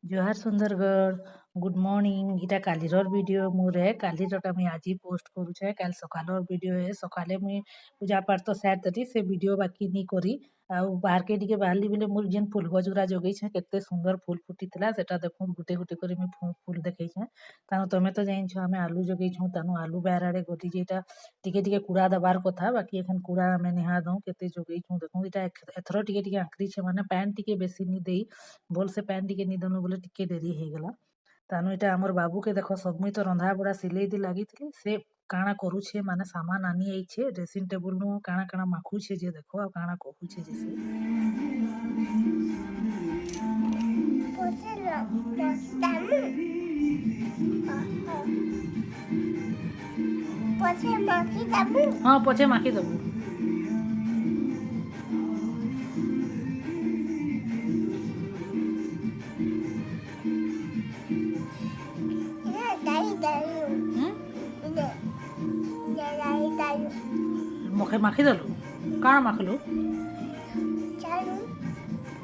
जोहार Sundargarh good morning इटा कालीर video मुझे कालीरटा मुई आज पोस्ट करुचे काल सकालर वीडियो है सकाले मुई पूजा पाठ तो सार देती से वीडियो बाकी नहीं करी आउ बाहर के टिके बाहरली बेले मोर जेन फूल गजगुरा जगैछे केते सुंदर फूल फुटीला सेटा देखु गुटे गुटे करी मुई फूल देखैछे तानु तमे तो जानिछ आमे आलू जगैछु तानु आलू बाहर आड़े गली जेटा टिके टिके कूड़ा दबार कथा बाकी एखन कूड़ा आमे निहा दऊ केते जगैछु देखु इटा एथरो टिके टिके आंकरी छे माने पैन टिके बेसी नी देई भल से पैन टिके नी दनु बोले टिके डेरी हे गला तानु इटा हमर बाबू के देखो सब मुई तो रंधा बड़ा सिलेई दी लागिथली से काଣା करूछे माने सामान आनी आइछे ड्रेसिंग टेबल नु काଣା काଣା माखुछे जे देखो आ काଣା कहुछे जे से हाँ पछे माखी दबू मुखे माखी दलु काଣା माखलु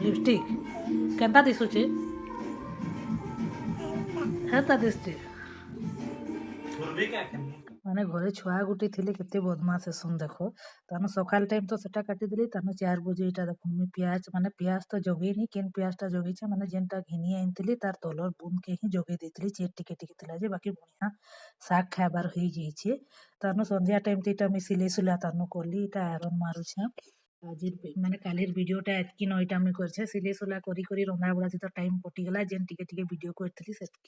लिपस्टिक केनता दिसुचे हेता दिसते माने घरे छुआ गुटी थिले केते बदमाश सुन देखो तानो सकाल टाइम तो सेटा काटी दिली तानो 4 बजे इटा देखो मी प्याज माने प्याज तो जगेनी केन प्याज ता जगेछे माने जेनटा घिनी आइनतिली तार तलर बुन के ही जगे देतिली चेट टिके टिके थिला जे बाकी बढ़िया साग खाबार होई जाइछे तानो संध्या टाइम इटा मी सिले सुला तानो कोली इटा आयरन मारुछे आज माने कालीर वीडियोटा एतकी नइटा मी करछे सिले सुला करी करी रंधा बड़ा तो टाइम कटिगला जेन टिके टिके वीडियो करथिली से